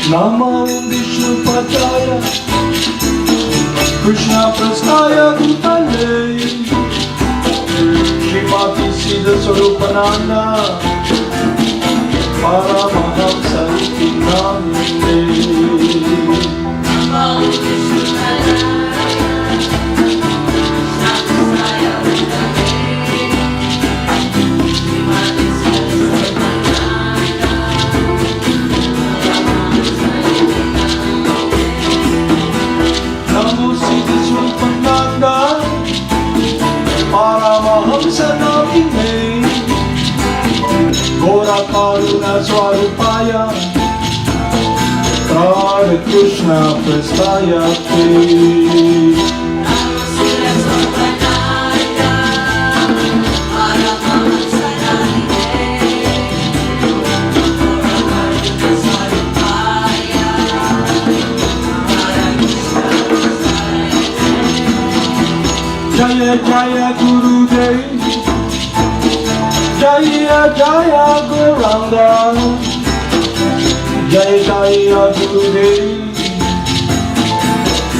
Namo Vishnu Padaya Krishna Prastaya Bhutale Srimati Siddhaswarupananda Paramahamsa Namine Namo Vishnu Padaya Paramahamsa Namine Gora Karuna Swarupaya Radha Krishna Prastaya Namo Siddhaswarupananda Paramahamsa Namine Gora Karuna Swarupaya Radha Krishna Prastaya Jaya Jaya Gurudev Jaya Jaya Gauranga Jaya Jaya Gurudev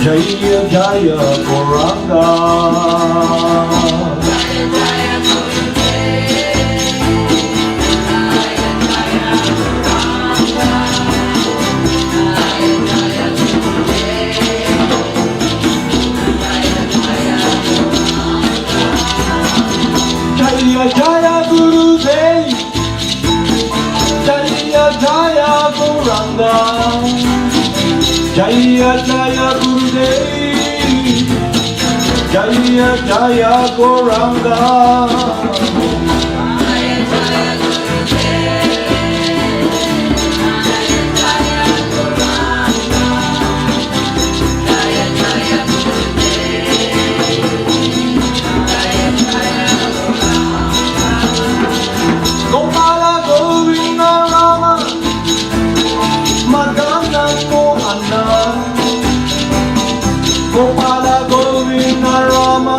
Jaya Jaya Gauranga Jaya Jaya Jaya Gurudev Jaya Jaya Gauranga Jaya Jaya Gurudev Jaya Jaya Gauranga Madana Mohana Gopala Govinda Rama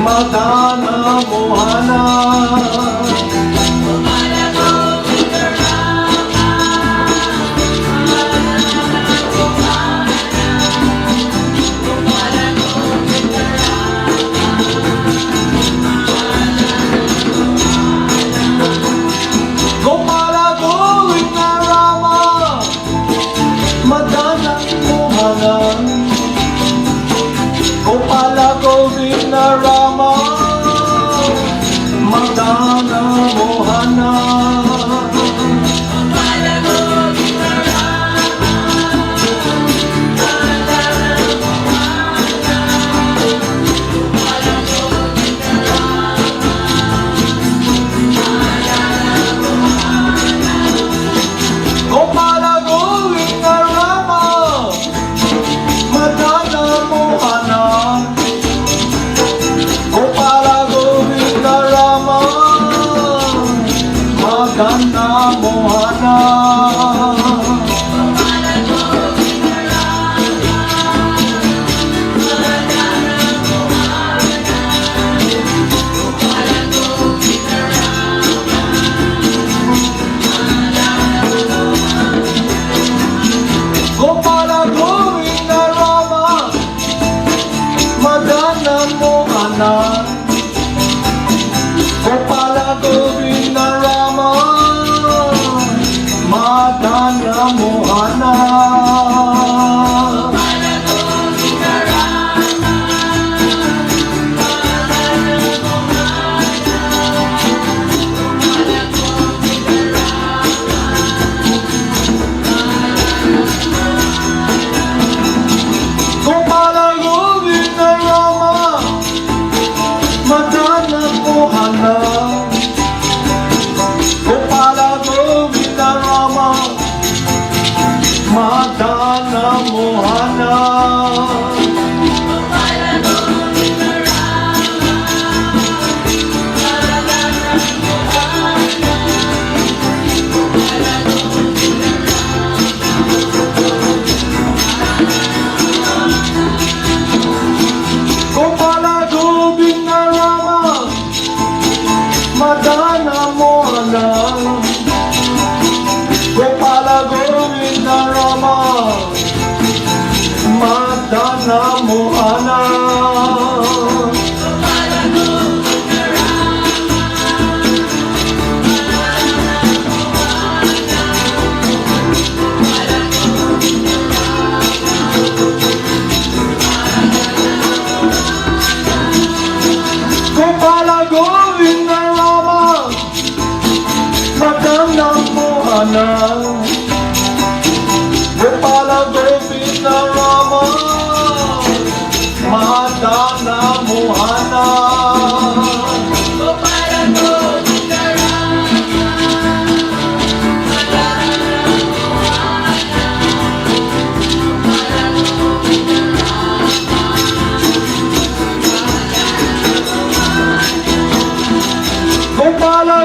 Madana Mohana Gopala Govinda Rama Madana Gopala Govinda Gopala Govinda Rama Madana Mohana Gopala Govinda Rama Madana Mohana Gopala Govinda Gopala Govinda Rama Madana Mohana Gopala Govinda Rama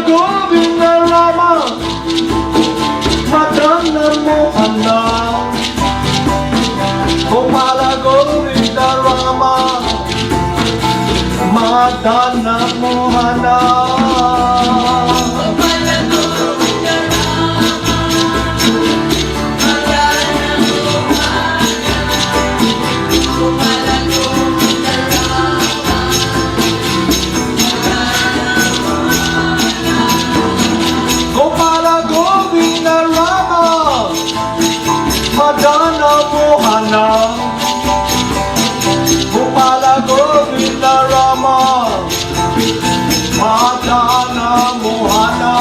Govinda Rama Madana Mohana Gopala Govinda Rama Madana Mohana Gopala Govinda Rama Madana Mohana Gopala Govinda Rama Madana Mohana Gopala Govinda Rama Madana Mohana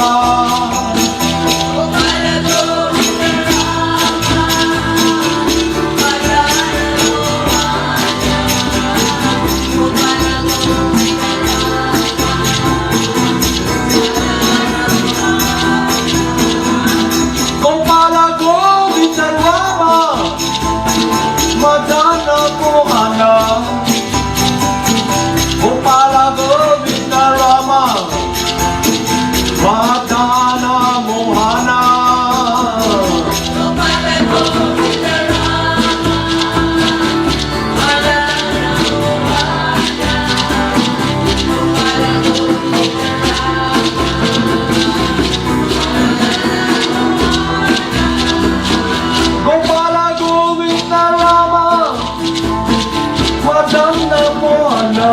Gopala Govinda Rama Madana Mohana Gopala Govinda Rama Madana Mohana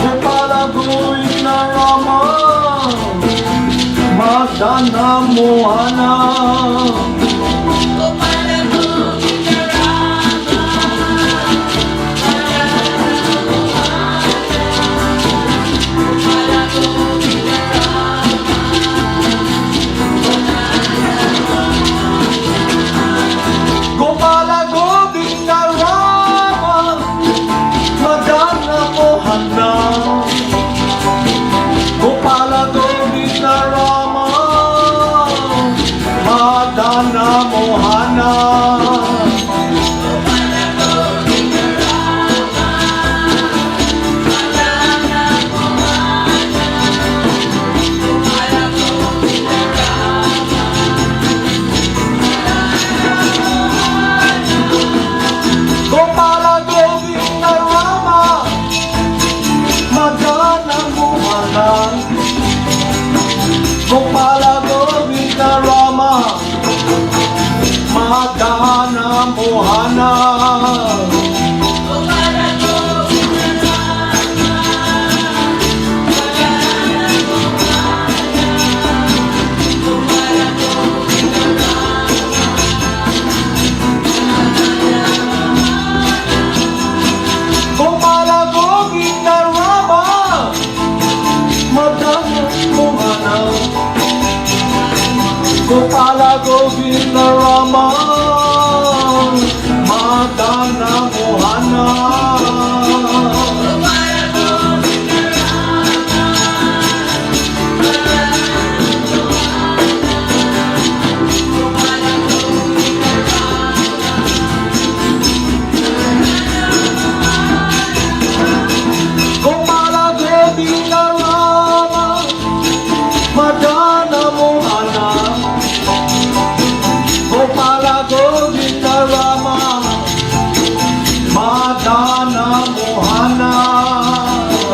Gopala Govinda Rama Madana Mohana Gopala Govinda Rama Madana Mohana Gopala Govinda Rama Madana Mohana Gopala Govinda Rama Madana Mohana Gopala Govinda Rama Madana Mohana Gopala Govinda Rama Madana Mohana Gopala Govinda Rama Madana Mohana Gopala Govinda Rama Madana Mohana Gopala Govinda Rama Madana Mohana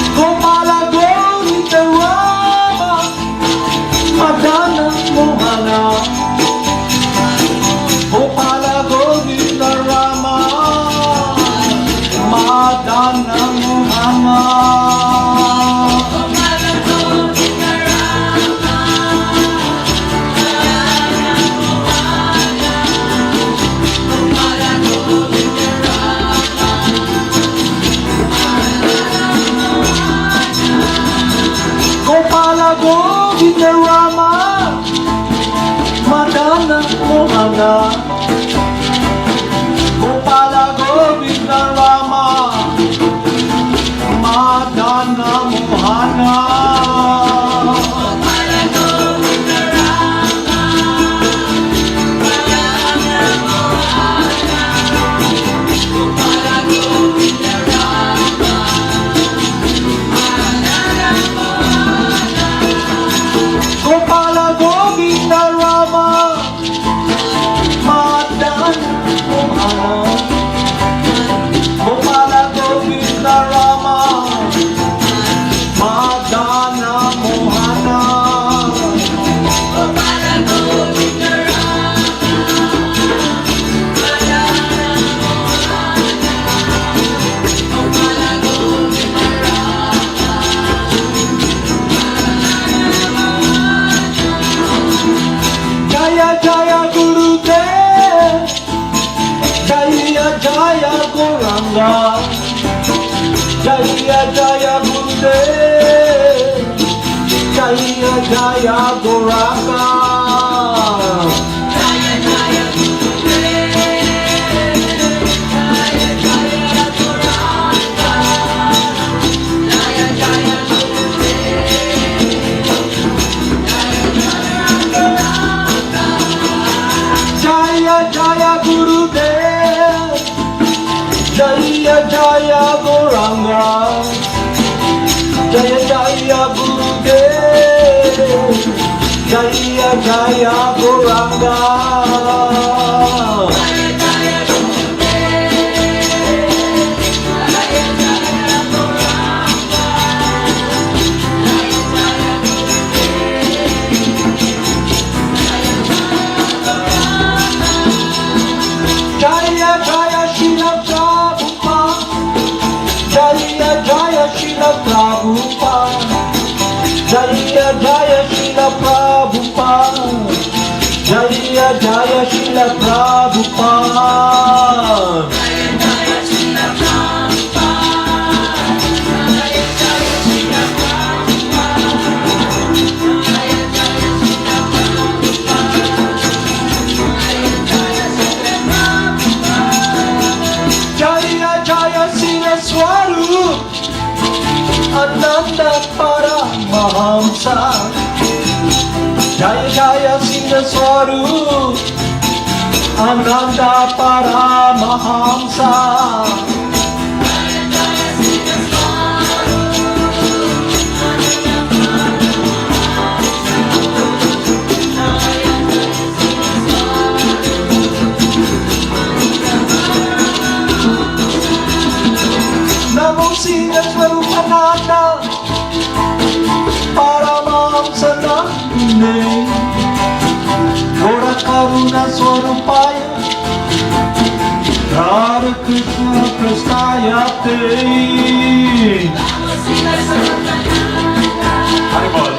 Gopala Govinda Rama Madana Mohana Gopala Govinda Rama Madana Mohana Gopala Govinda Rama Madana Mohana Gopala Govinda Rama Madana Mohana Jaya Jaya Gurudev, Jaya Jaya Gauranga. Jaya Jaya Gurudev, Jaya Jaya Gauranga. Jaya Jaya Gurudev, Jaya Jaya Gauranga. Jaya Jaya Gurudev, Jaya Jaya Gauranga. Jaya Jaya Gurudev, Jaya Jaya Gauranga. Jaya Jaya Gurudev, Jaya Jaya Gauranga. Jaya Jaya Gurudev, Jaya Jaya Shila Prabhupada, Jaya Jaya Shila Prabhupada, Jaya Jaya Shila Prabhupada, Jaya Jaya Shila Prabhupada. Jaya Jaya Srila Prabhupada, Jaya Jaya Srila Prabhupada, Jaya Jaya Srila Prabhupada, Jaya Jaya Srila Jaya Jaya Siddhaswarupananda, Prabhupada, Paramahamsa. Jaya Jaya Siddhaswarupananda, Paramahamsa. Jaya Jaya Srila Namo Siddhaswarupananda, Paramahamsa Namune, Gora Karuna Swarupaya, Radha Krishna Prastayate. Haribol.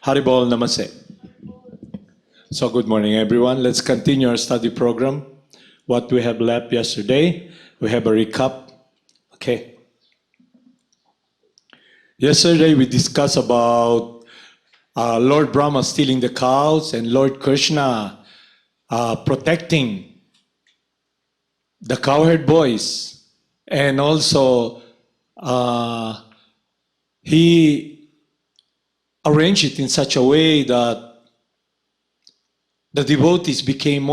Haribol Namaste. So good morning everyone. Let's continue our study program. What we have left yesterday, we have a recap. Okay. Yesterday we discussed about Lord Brahma stealing the cows and Lord Krishna protecting the cowherd boys, and also he arranged it in such a way that the devotees became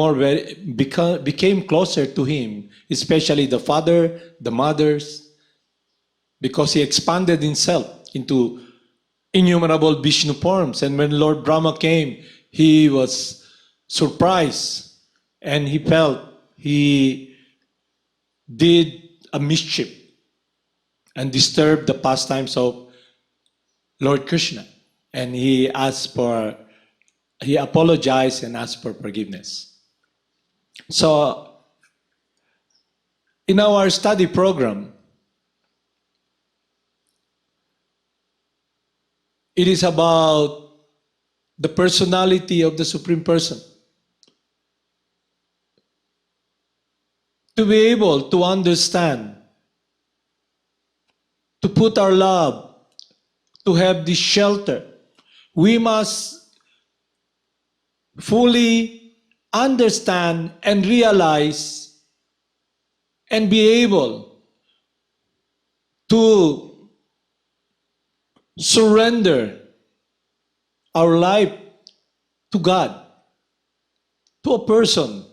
closer to him, especially the father, the mothers, because he expanded himself into innumerable Vishnu forms. And when Lord Brahma came, he was surprised and he felt he did a mischief and disturbed the pastimes of Lord Krishna. And he apologized and asked for forgiveness. So in our study program, it is about the personality of the Supreme Person. To be able to understand, to put our love, to have this shelter, we must fully understand and realize and be able to surrender our life to God, to a person.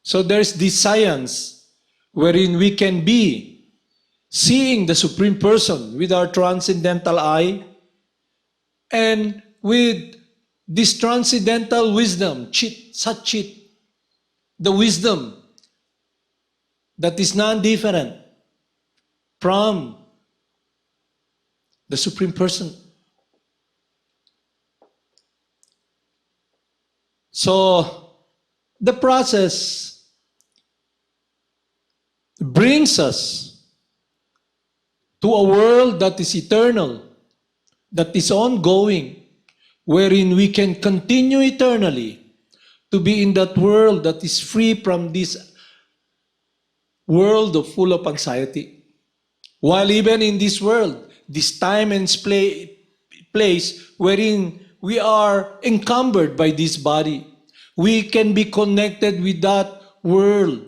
So there's this science wherein we can be seeing the Supreme Person with our transcendental eye, and with this transcendental wisdom, Satchit, the wisdom that is non-different from the Supreme Person. So the process brings us to a world that is eternal, that is ongoing, wherein we can continue eternally to be in that world that is free from this world full of anxiety. While even in this world, this time and place wherein we are encumbered by this body, we can be connected with that world.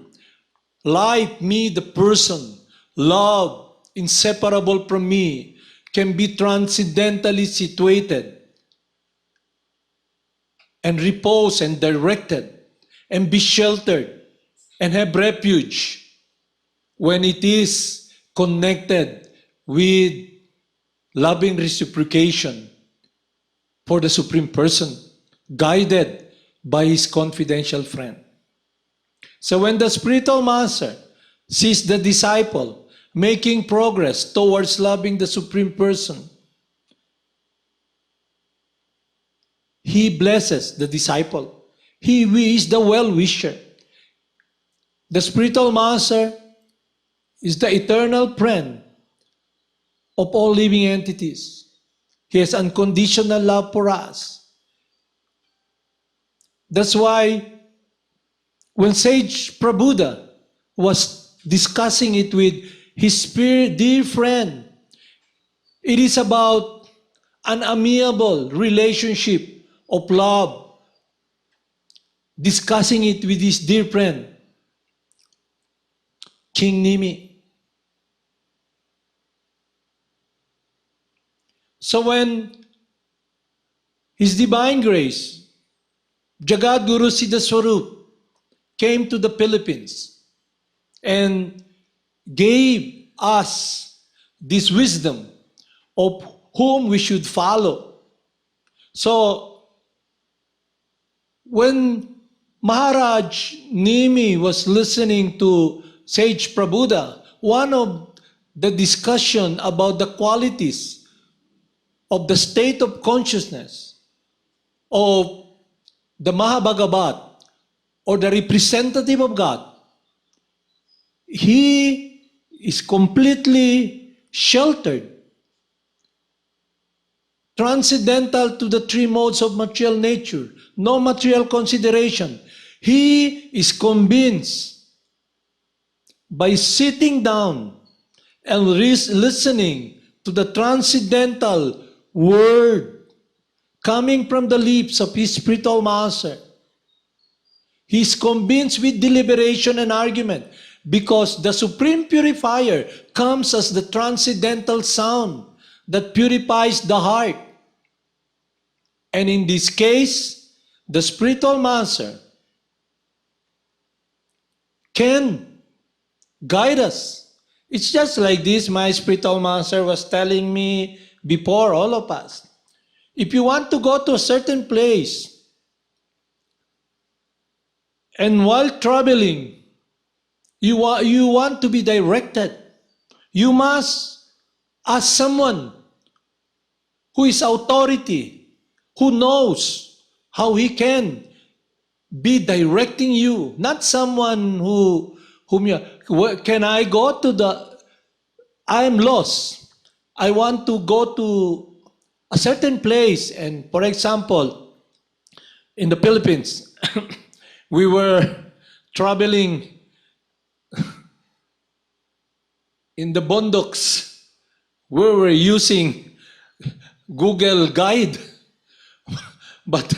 Life, me, the person, love, inseparable from me, can be transcendentally situated and repose and directed and be sheltered and have refuge when it is connected with loving reciprocation for the Supreme Person, guided by his confidential friend. So when the spiritual master sees the disciple making progress towards loving the Supreme Person, he blesses the disciple. He is the well-wisher. The spiritual master is the eternal friend of all living entities. He has unconditional love for us. That's why when Sage Prabhupada was discussing it with his dear friend, it is about an amiable relationship of love, discussing it with his dear friend, King Nimi. So when His Divine Grace, Jagad Guru Siddhaswarup, came to the Philippines and gave us this wisdom of whom we should follow. So when Maharaj Nimi was listening to Sage Prabhupada, one of the discussion about the qualities of the state of consciousness of the Mahabhagavat, or the representative of God, he is completely sheltered, transcendental to the three modes of material nature, no material consideration. He is convinced by sitting down and listening to the transcendental word coming from the lips of his spiritual master. He is convinced with deliberation and argument, because the Supreme Purifier comes as the transcendental sound that purifies the heart. And in this case, the spiritual master can guide us. It's just like this, my spiritual master was telling me before, all of us. If you want to go to a certain place, and while traveling, you want to be directed, you must ask someone who is authority, who knows how he can be directing you, not someone can I go to I'm lost. I want to go to a certain place, and for example, in the Philippines, we were traveling in the bondoks. We were using Google Guide, but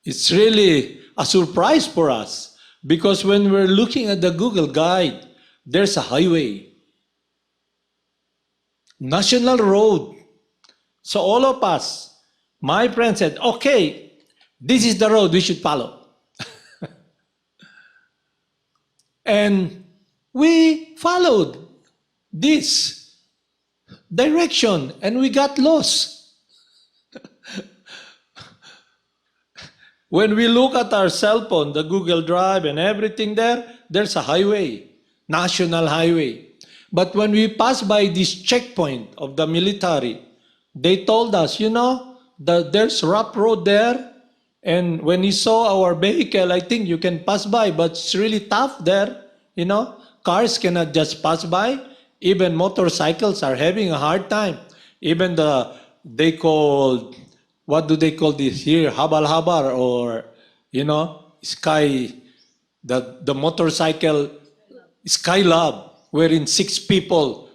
it's really a surprise for us, because when we're looking at the Google Guide, there's a highway, national road. So all of us, my friend said, okay, this is the road we should follow. And we followed this direction and we got lost. When we look at our cell phone, the Google Drive and everything there's a highway, national highway. But when we pass by this checkpoint of the military, they told us, there's rough road there. And when you saw our vehicle, I think you can pass by, but it's really tough there, cars cannot just pass by. Even motorcycles are having a hard time. Even they call, what do they call this here? Habal-habar, or, sky, the motorcycle Skylab, wherein 6 people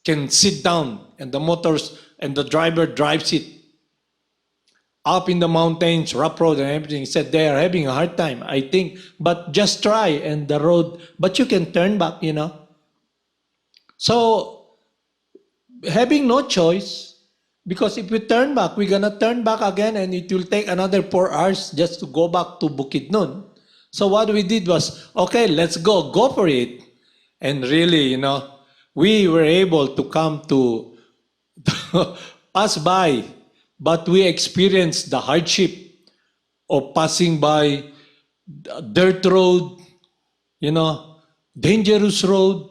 can sit down and the driver drives it up in the mountains, rough road and everything. He said they are having a hard time, I think, but just try, and the road, but you can turn back, So, having no choice, because if we turn back, we're gonna turn back again, and it will take another 4 hours just to go back to Bukidnon. So what we did was, okay, let's go for it. And really, we were able to come to pass by, but we experienced the hardship of passing by dirt road, dangerous road,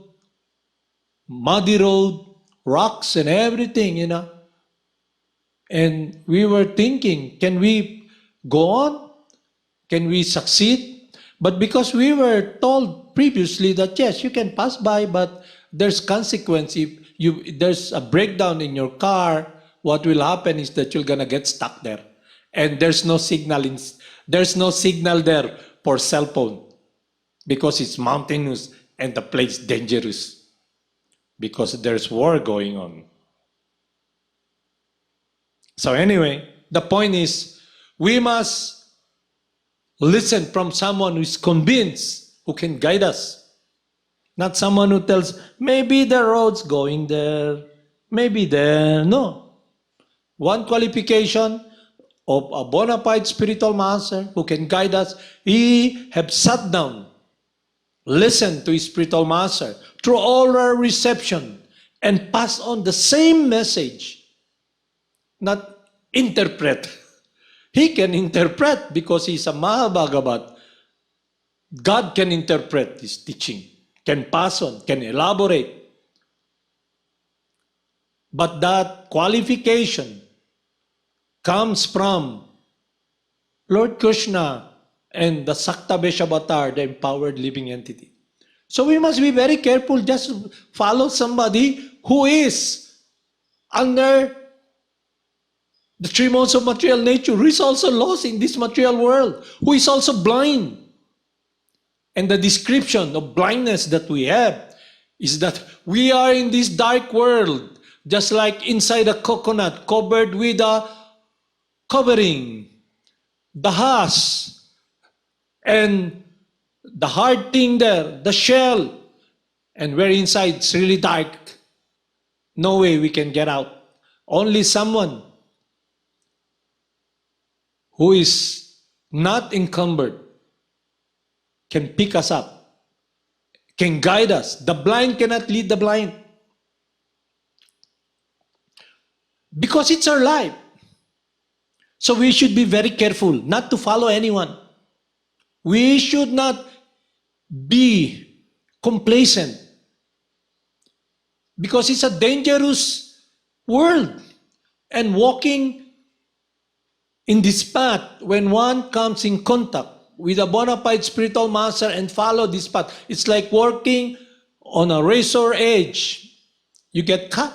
muddy road, rocks and everything, And we were thinking, can we go on? Can we succeed? But because we were told previously that yes, you can pass by, but there's consequence. If there's a breakdown in your car, what will happen is that you're gonna get stuck there, and there's no signal there for cell phone, because it's mountainous and the place dangerous, because there's war going on. So anyway, the point is, we must listen from someone who is convinced, who can guide us. Not someone who tells, maybe the road's going there, maybe there. No. One qualification of a bona fide spiritual master who can guide us, he have sat down, listened to his spiritual master through oral reception, and pass on the same message, not interpret. He can interpret because he's a Mahabhagavat. God can interpret his teaching, can pass on, can elaborate. But that qualification comes from Lord Krishna and the Sakta Veshavataar, the empowered living entity. So we must be very careful just to follow somebody who is under the 3 modes of material nature, who is also lost in this material world, who is also blind. And the description of blindness that we have is that we are in this dark world, just like inside a coconut covered with a covering, the husk, and the hard thing there, the shell, and we're inside, it's really dark. No way we can get out. Only someone who is not encumbered can pick us up, can guide us. The blind cannot lead the blind, because it's our life. So we should be very careful not to follow anyone. We should not be complacent, because it's a dangerous world. And walking in this path, when one comes in contact with a bona fide spiritual master and follow this path, it's like walking on a razor edge. You get cut.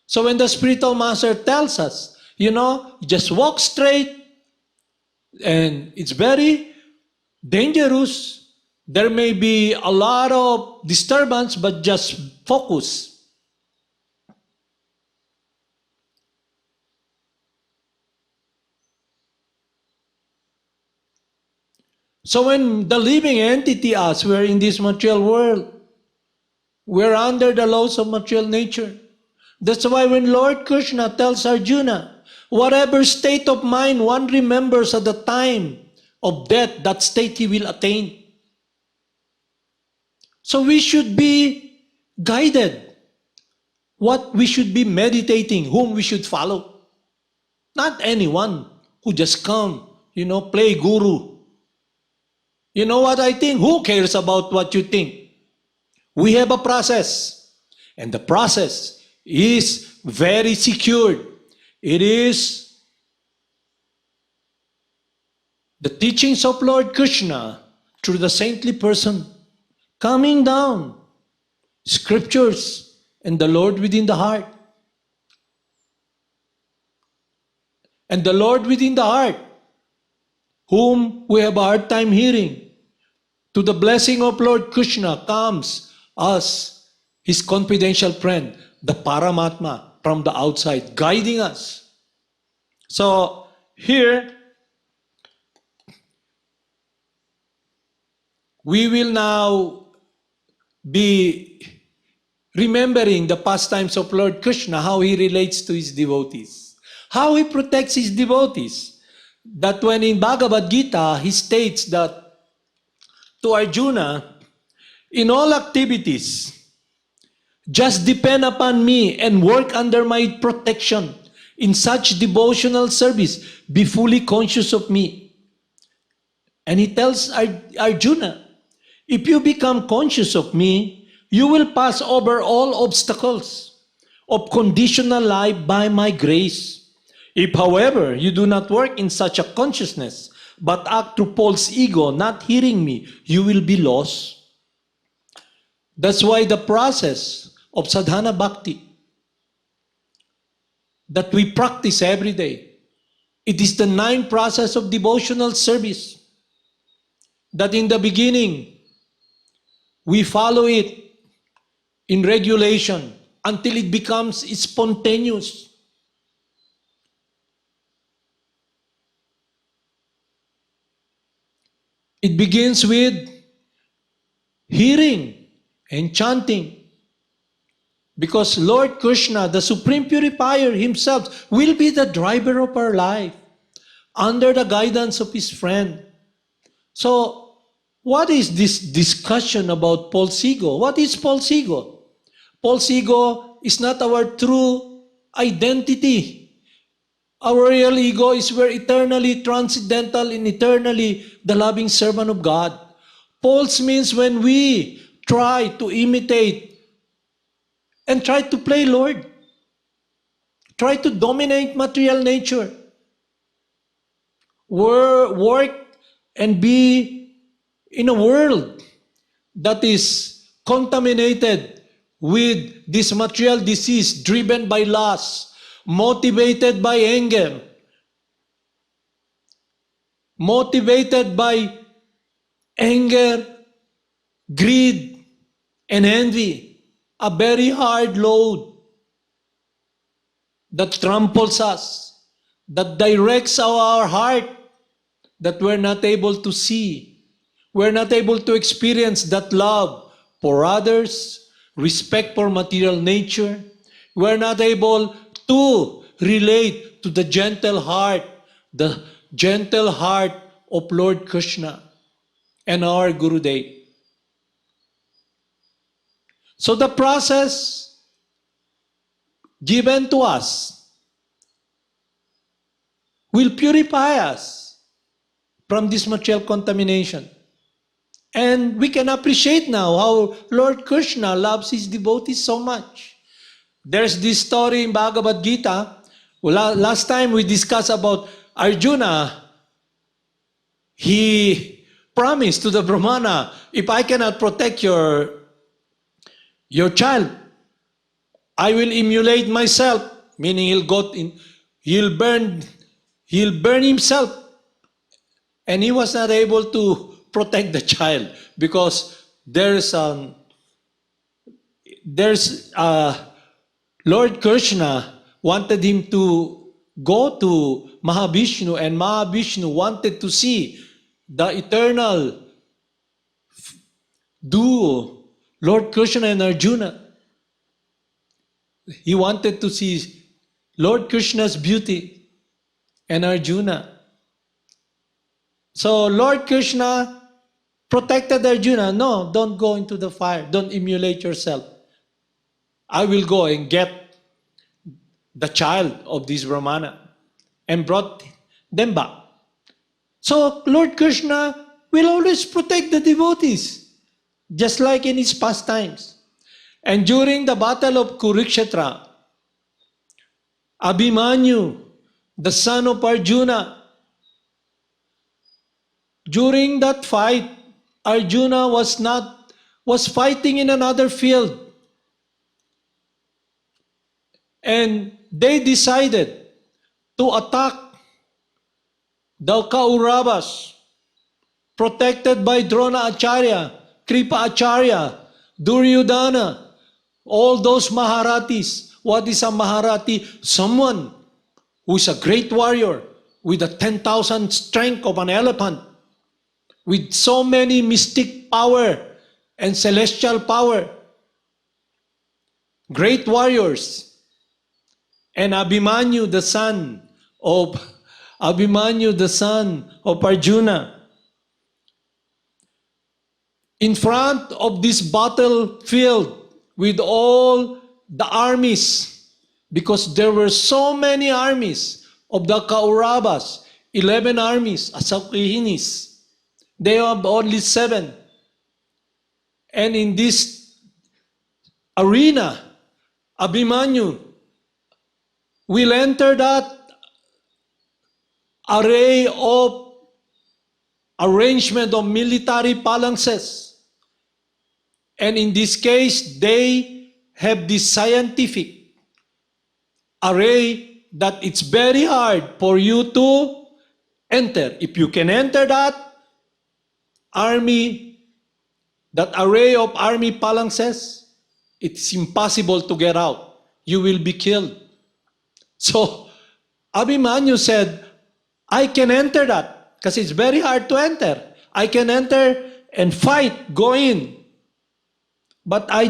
So when the spiritual master tells us, just walk straight, and it's very dangerous. There may be a lot of disturbance, but just focus. So when the living entity, us, we're in this material world, we're under the laws of material nature. That's why when Lord Krishna tells Arjuna, whatever state of mind one remembers at the time of death, that state he will attain. So we should be guided. What we should be meditating, whom we should follow. Not anyone who just come, play guru. You know what I think? Who cares about what you think? We have a process, and the process is very secured. It is the teachings of Lord Krishna through the saintly person coming down, scriptures, and the Lord within the heart. And the Lord within the heart, whom we have a hard time hearing, to the blessing of Lord Krishna comes as his confidential friend, the Paramatma from the outside, guiding us. So here, we will now be remembering the pastimes of Lord Krishna, how he relates to his devotees, how he protects his devotees. That when in Bhagavad Gita, he states that to Arjuna, in all activities, just depend upon me and work under my protection in such devotional service. Be fully conscious of me. And he tells Arjuna, if you become conscious of me, you will pass over all obstacles of conditional life by my grace. If, however, you do not work in such a consciousness, but act through false ego, not hearing me, you will be lost. That's why the process of sadhana bhakti that we practice every day, it is the 9 process of devotional service that in the beginning, we follow it in regulation until it becomes spontaneous. It begins with hearing and chanting. Because Lord Krishna, the Supreme Purifier himself, will be the driver of our life under the guidance of his friend. So, what is this discussion about false ego? What is false ego? False ego is not our true identity. Our real ego is we're eternally transcendental and eternally the loving servant of God. False means when we try to imitate and try to play Lord, try to dominate material nature, work and be in a world that is contaminated with this material disease driven by lust, motivated by anger, greed, and envy, a very hard load that tramples us, that directs our heart, that we're not able to see. We're not able to experience that love for others, respect for material nature. We're not able to relate to the gentle heart of Lord Krishna and our Gurudev. So the process given to us will purify us from this material contamination. And we can appreciate now how Lord Krishna loves his devotees so much. There's this story in Bhagavad Gita. Last time we discussed about Arjuna. He promised to the Brahmana, if I cannot protect your child, I will immolate myself, meaning he'll burn himself. And he was not able to protect the child because Lord Krishna wanted him to go to Mahavishnu, and Mahavishnu wanted to see the eternal duo, Lord Krishna and Arjuna. He wanted to see Lord Krishna's beauty and Arjuna. So Lord Krishna protected Arjuna. No, don't go into the fire. Don't immolate yourself. I will go and get the child of this Brahmana and brought them back. So Lord Krishna will always protect the devotees, just like in his pastimes. And during the battle of Kurukshetra, Abhimanyu, the son of Arjuna, during that fight, Arjuna was not was fighting in another field. And they decided to attack the Kauravas, protected by Drona Acharya, Kripa Acharya, Duryodhana, all those Maharatis. What is a Maharati? Someone who is a great warrior with a 10,000 strength of an elephant, with so many mystic power and celestial power. Great warriors. And Abhimanyu, the son of Arjuna, in front of this battlefield with all the armies, because there were so many armies of the Kauravas, 11 armies, Asakihinis. They have only 7. And in this arena, Abhimanyu will enter that array of arrangement of military phalanxes. And in this case, they have this scientific array that it's very hard for you to enter. If you can enter that army, that array of army phalanxes, it's impossible to get out. You will be killed. So Abhimanyu said, I can enter that because it's very hard to enter. I can enter and fight, go in. But I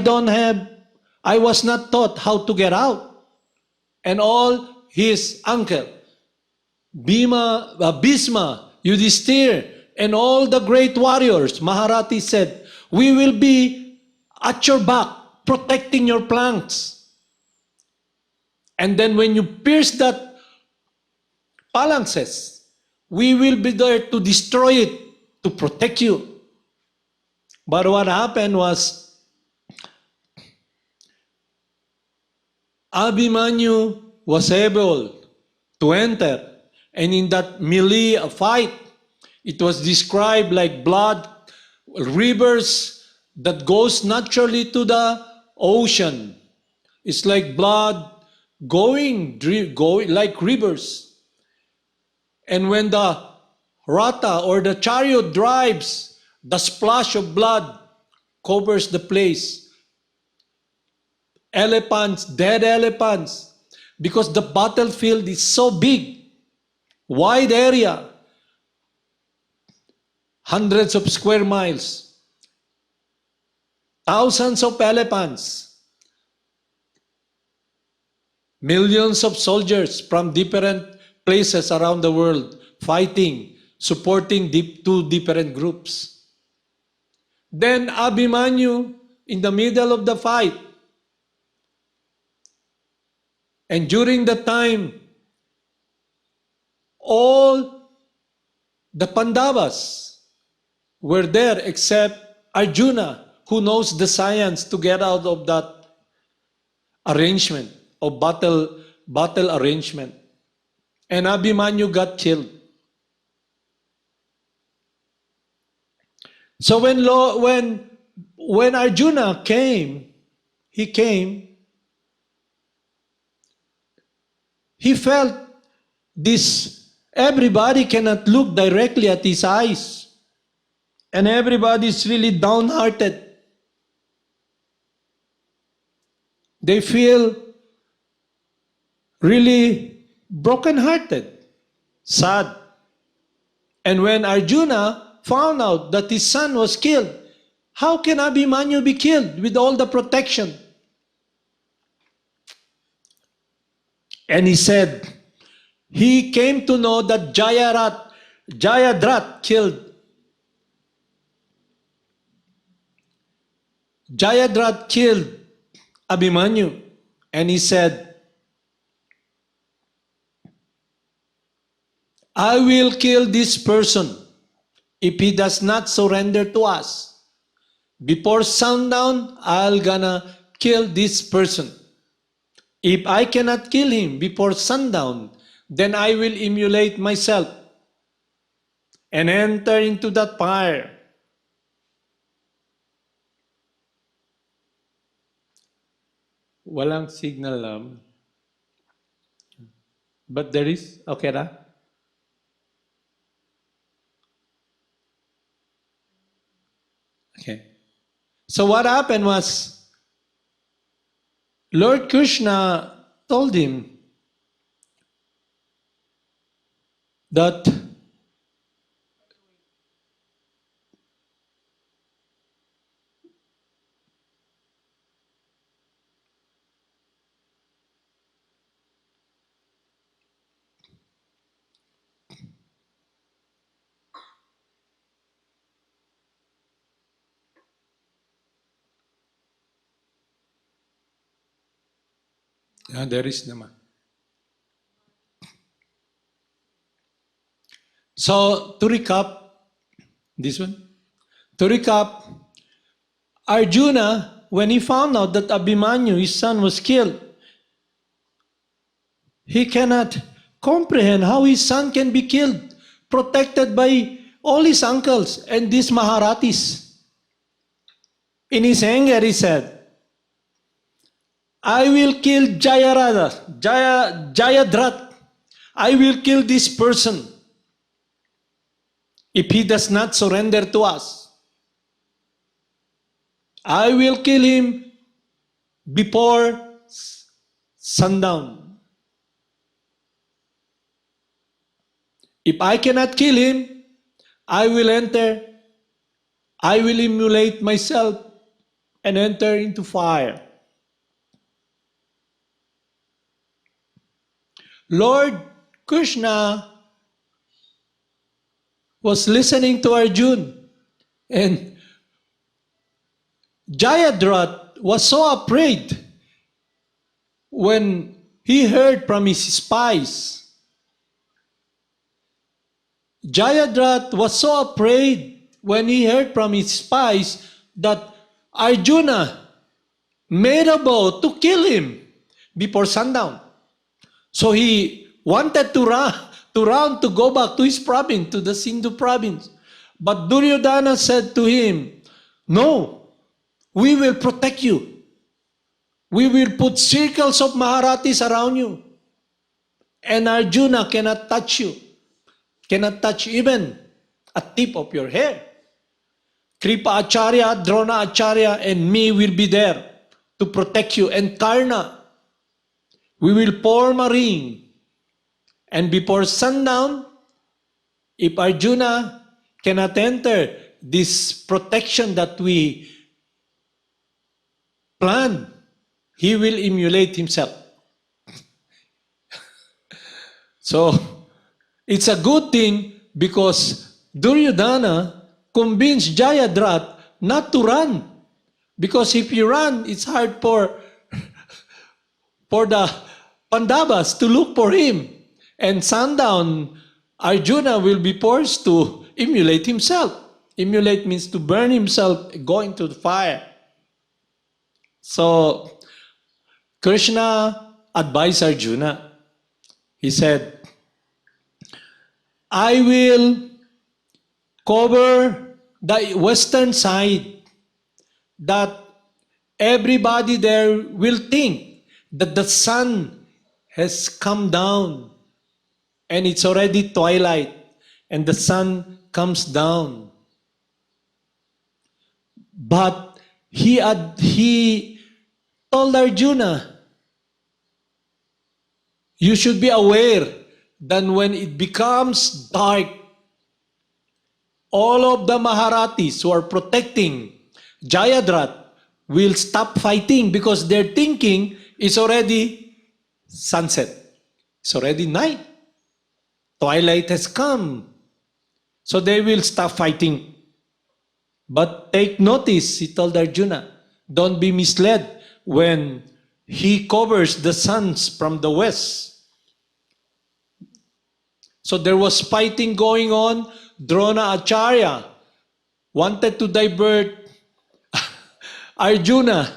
was not taught how to get out. And all his uncle, Bhima, Bhisma, Yudhishthir, and all the great warriors, Maharati said, we will be at your back, protecting your flanks. And then when you pierce that phalanxes, we will be there to destroy it, to protect you. But what happened was, Abhimanyu was able to enter. And in that melee fight, it was described like blood, rivers that goes naturally to the ocean. It's like blood going like rivers. And when the rata or the chariot drives, the splash of blood covers the place. Elephants, dead elephants, because the battlefield is so big, wide area, hundreds of square miles, thousands of elephants, millions of soldiers from different places around the world fighting, supporting two different groups. Then Abhimanyu in the middle of the fight. And during the time, all the Pandavas were there except Arjuna, who knows the science to get out of that arrangement of battle arrangement. And Abhimanyu got killed. So when Arjuna came, he felt this, everybody cannot look directly at his eyes. And everybody is really downhearted. They feel really brokenhearted, sad. And when Arjuna found out that his son was killed, how can Abhimanyu be killed with all the protection? And he said, he came to know that Jayadrat killed Abhimanyu. And he said, I will kill this person if he does not surrender to us. Before sundown, I'll gonna kill this person. If I cannot kill him before sundown, then I will immolate myself and enter into that fire. Walang signal lang. But there is, okay na? Okay. So what happened was, Lord Krishna told him that there is naman. So to recap, this one. To recap, Arjuna, when he found out that Abhimanyu, his son, was killed, he cannot comprehend how his son can be killed, protected by all his uncles and these Maharatis. In his anger, he said, I will kill Jayadrat. I will kill this person if he does not surrender to us. I will kill him before sundown. If I cannot kill him, I will immolate myself and enter into fire. Lord Krishna was listening to Arjuna, and Jayadratha was so afraid when he heard from his spies. Jayadratha was so afraid when he heard from his spies that Arjuna made a vow to kill him before sundown. So he wanted to run to go back to his province, to the Sindhu province. But Duryodhana said to him, no, we will protect you. We will put circles of Maharatis around you. And Arjuna cannot touch you, cannot touch even a tip of your hair. Kripa Acharya, Drona Acharya, and me will be there to protect you. And Karna, we will form a ring. And before sundown, if Arjuna cannot enter this protection that we plan, he will immolate himself. So, it's a good thing because Duryodhana convinced Jayadratha not to run. Because if you run, it's hard for the Pandavas to look for him. And sundown, Arjuna will be forced to immolate himself. Immolate means to burn himself, go into the fire. So, Krishna advised Arjuna. He said, I will cover the western side that everybody there will think that the sun has come down and it's already twilight and the sun comes down. But he told Arjuna, you should be aware that when it becomes dark, all of the Maharatis who are protecting Jayadratha will stop fighting because their thinking is already sunset. It's already night. Twilight has come. So they will stop fighting. But take notice, he told Arjuna, don't be misled when he covers the suns from the west. So there was fighting going on. Drona Acharya wanted to divert Arjuna.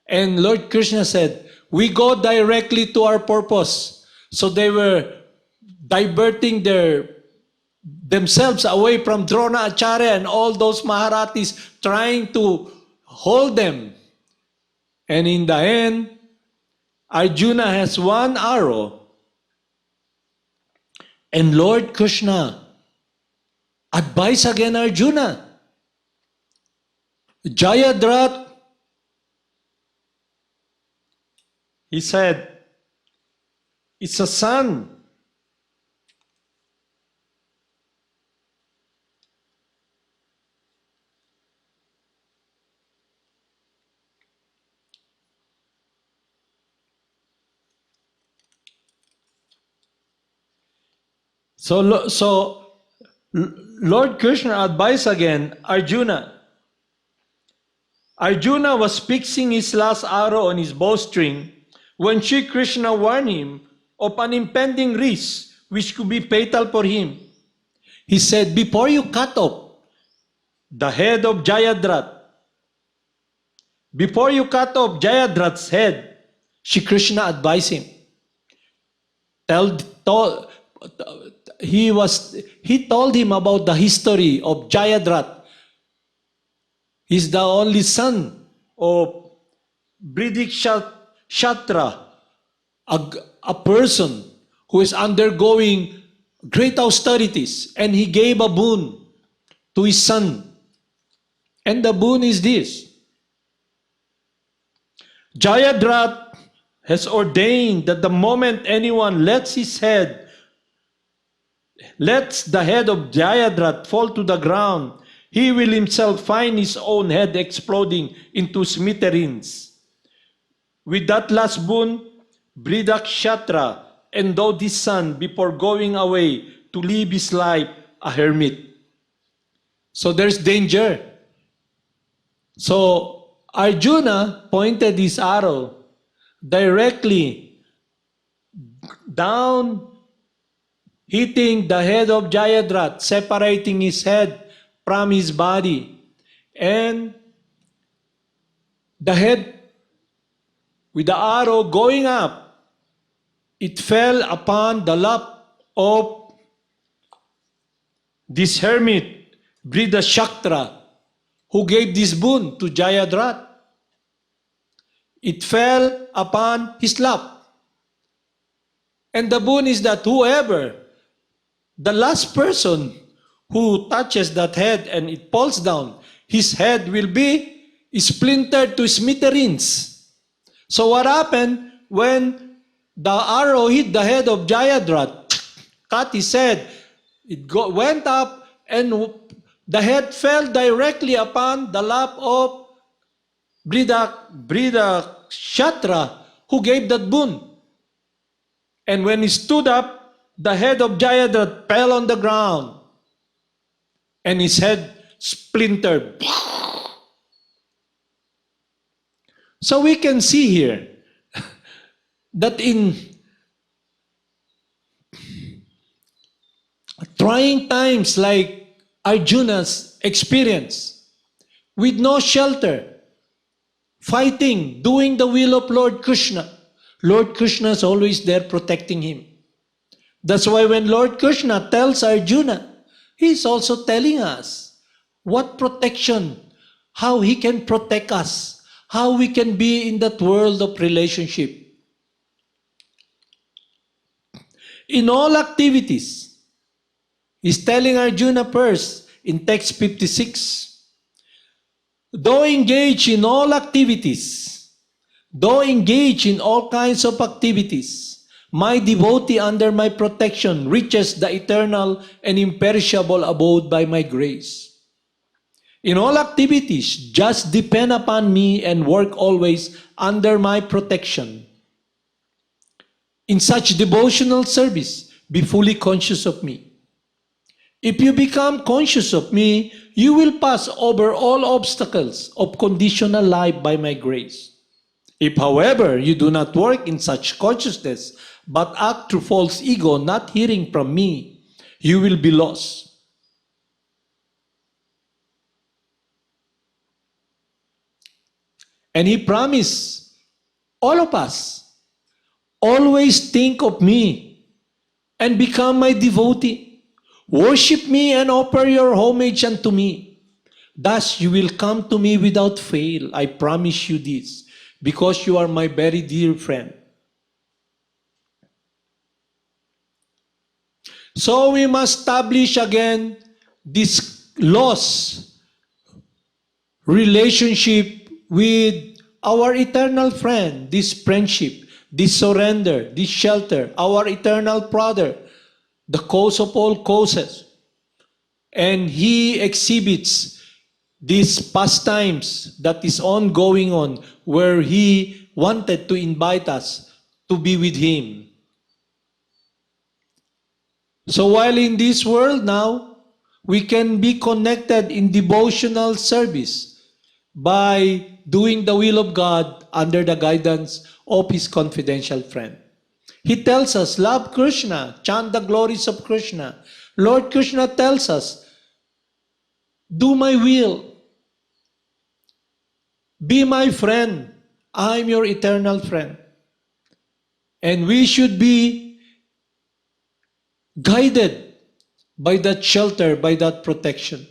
And Lord Krishna said, we go directly to our purpose. So they were diverting themselves away from Drona Acharya and all those Maharatis trying to hold them. And in the end, Arjuna has one arrow, and Lord Krishna advised again Arjuna. Jayadratha, he said, it's a sun. So Lord Krishna advised again Arjuna. Arjuna was fixing his last arrow on his bowstring when Sri Krishna warned him of an impending risk which could be fatal for him. He said, before you cut off the head of Jayadratha, before you cut off Jayadratha's head, Sri Krishna advised him. He told him about the history of Jayadratha. He's the only son of Shatra, a person who is undergoing great austerities, and he gave a boon to his son. And the boon is this. Jayadratha has ordained that the moment anyone lets the head of Jayadratha fall to the ground, he will himself find his own head exploding into smithereens. With that last boon, Shatra endowed his son before going away to live his life a hermit. So there's danger. So Arjuna pointed his arrow directly down, hitting the head of Jayadratha, separating his head from his body. And the head, with the arrow going up, it fell upon the lap of this hermit, Shatra, who gave this boon to Jayadratha. It fell upon his lap. And the boon is that whoever, the last person who touches that head and it falls down, his head will be splintered to smithereens. So what happened when the arrow hit the head of Jayadratha, cut his head, went up, and the head fell directly upon the lap of Shatra, who gave that boon. And when he stood up, the head of Jayadratha fell on the ground, and his head splintered. So we can see here that in trying times like Arjuna's experience, with no shelter, fighting, doing the will of Lord Krishna is always there protecting him. That's why when Lord Krishna tells Arjuna, he's also telling us what protection, how he can protect us, how we can be in that world of relationship. In all activities, he's telling Arjuna first in text 56, though engage in all activities, though engage in all kinds of activities, my devotee under my protection reaches the eternal and imperishable abode by my grace. In all activities, just depend upon me and work always under my protection. In such devotional service, be fully conscious of me. If you become conscious of me, you will pass over all obstacles of conditional life by my grace. If, however, you do not work in such consciousness, but act through false ego, not hearing from me, you will be lost. And he promised all of us, always think of me and become my devotee. Worship me and offer your homage unto me. Thus you will come to me without fail. I promise you this, because you are my very dear friend. So we must establish again this lost relationship with our eternal friend, this friendship, this surrender, this shelter, our eternal brother, the cause of all causes. And he exhibits these pastimes that is ongoing on, where he wanted to invite us to be with him. So while in this world now, we can be connected in devotional service by doing the will of God under the guidance of his confidential friend. He tells us, love Krishna, chant the glories of Krishna. Lord Krishna tells us, do my will, be my friend, I'm your eternal friend. And we should be guided by that shelter, by that protection.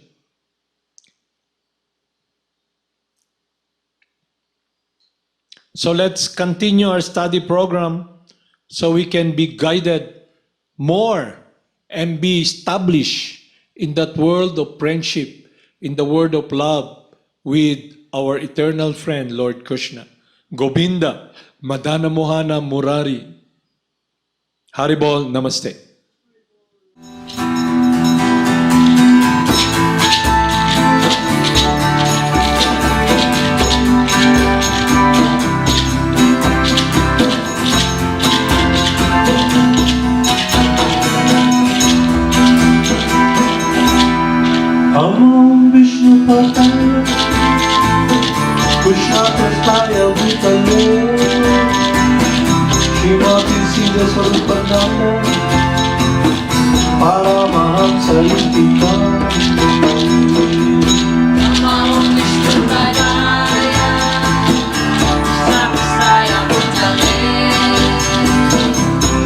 So let's continue our study program so we can be guided more and be established in that world of friendship, in the world of love with our eternal friend, Lord Krishna. Govinda, Madana, Mohana, Murari. Haribol, Namaste. Om Vishnu Padaya Krishna Prastaya Bhutale Srimati Siddhaswarupananda Paramahamsa Namo Vishnu Padaya Saksaya Bhutale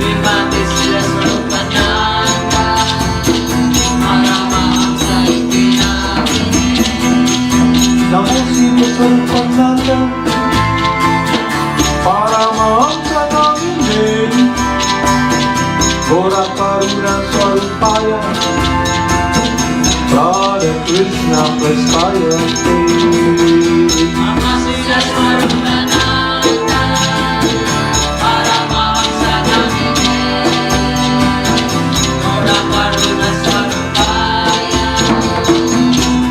Srimati Siddhaswarupananda Paramahamsa Namo Siddhaswarupananda Paramahamsa Gora Karuna Swarupaya Radha Krishna Prastaya Namo Siddhaswarupananda Paramahamsa Gora Karuna Swarupaya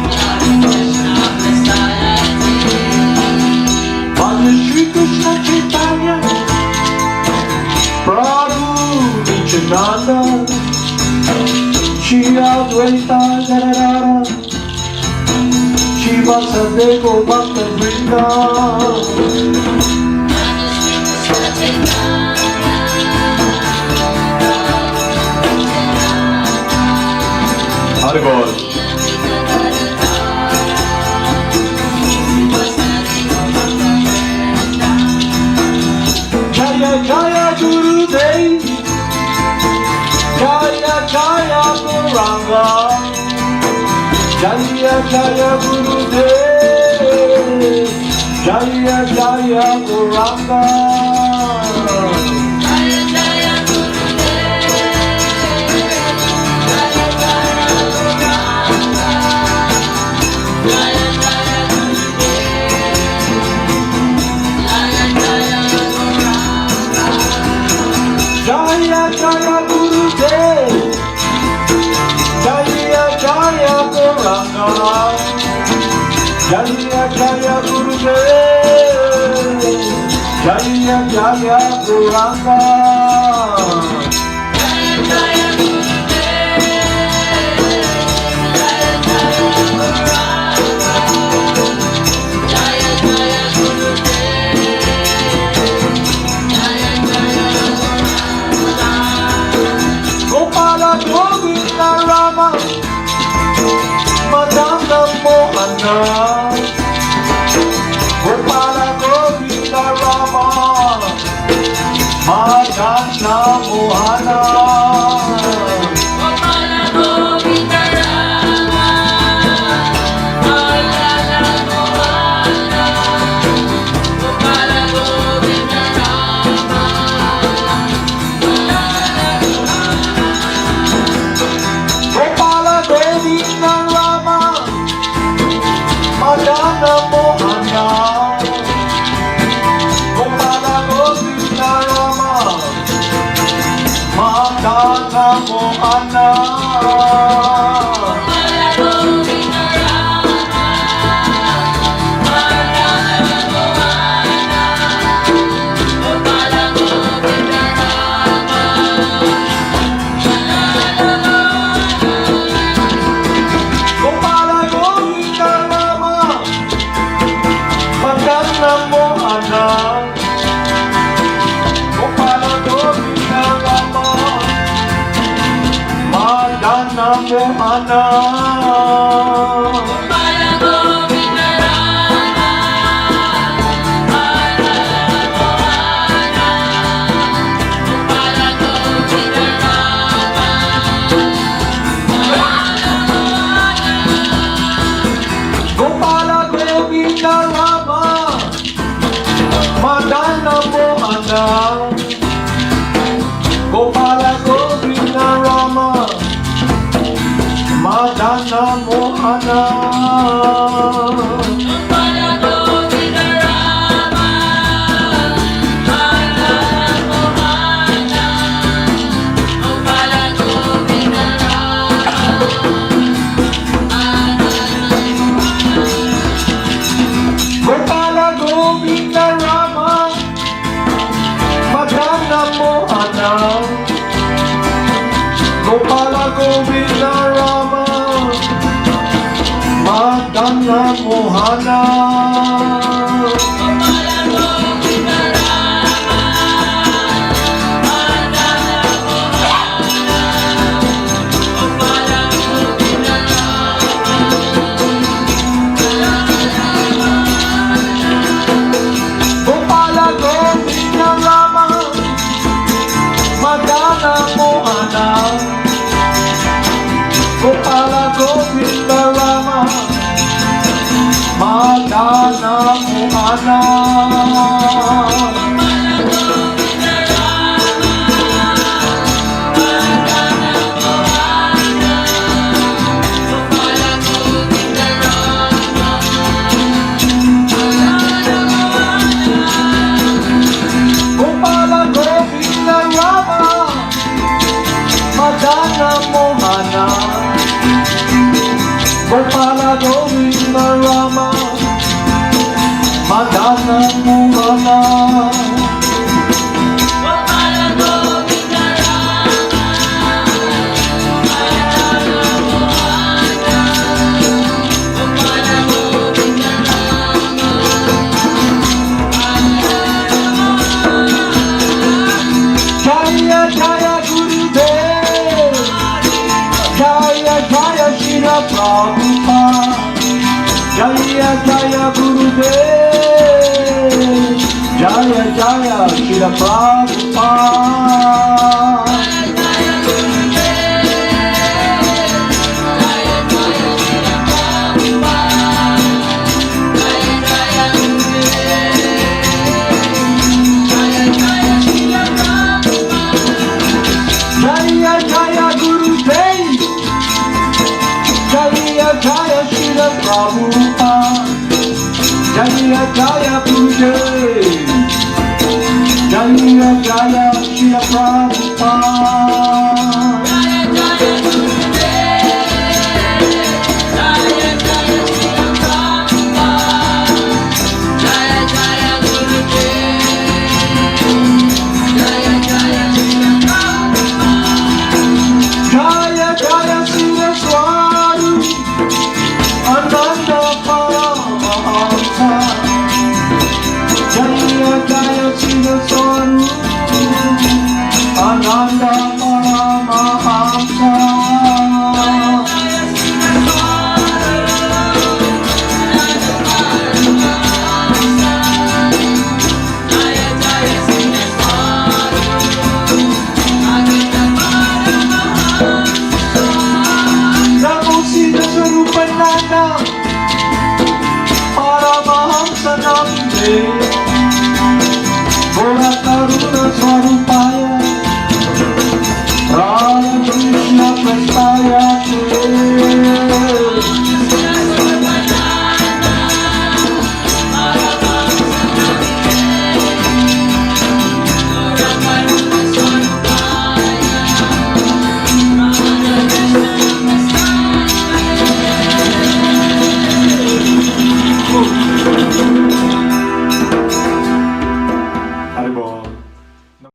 Radha Krishna Prastaya Bhagwan Shri Krishna Chaitanya Prabhu Nityananda Shri Advaita Gadadara Shiva Sadeko Bhakta Vrinda Haribol Jaya Jaya Gurudev Jaya Jaya Gauranga Jaya Jaya Gurudev Jaya Jaya Gauranga Jaya Jaya Gurudev Jaya Jaya Gauranga Jaya Jaya Gurudev Jaya Jaya Gauranga Jaya Jaya Gurudev Jaya Jaya Gauranga Jaya Jaya Gurudev Jaya Jaya Gauranga Jaya Jaya Gurudev Jaya Jaya Gauranga Gopala Govinda Rama Madana Mohana Gopala Govinda Rama Madana Mohana Gopala Govinda Rama Madana Mohana Gopala Govinda Rama Madana Madana Mohana Gopala Govinda Rama Madana Mohana Gopala Govinda Rama, Madana Mohana. Gopala Govinda Rama, Madana Mohana. Gopala Govinda Rama Madana Mohana Gopala Govinda Rama Madana Mohana Gopala Govinda Rama, Madana Mohana. Gopala Govinda Gopala Govinda Rama Madana Mohana Gopala Govinda Rama Madana Mohana Gopala Govinda Rama Madana Mohana Gopala Govinda Rama Madana Mohana Gopala Govinda Rama Madana Mohana Gopala Govinda Rama Madana Mohana Jaya Jaya Gurudev Jaya Jaya Shira Prabhupada Jaya Jaya Gurudev Jaya Jaya Shira Prabhupada Jaya Jaya Gurudev Jaya Jaya Shira Prabhupada Jaya Jaya Gurudev Jaya Jaya Shira Prabhupada Jaya Jaya Siddhaswarupananda Paramahamsa Jaya Jaya Siddhaswarupananda Paramahamsa Namo Siddhaswarupananda Paramahamsa Namaste Gora Karuna Swarupa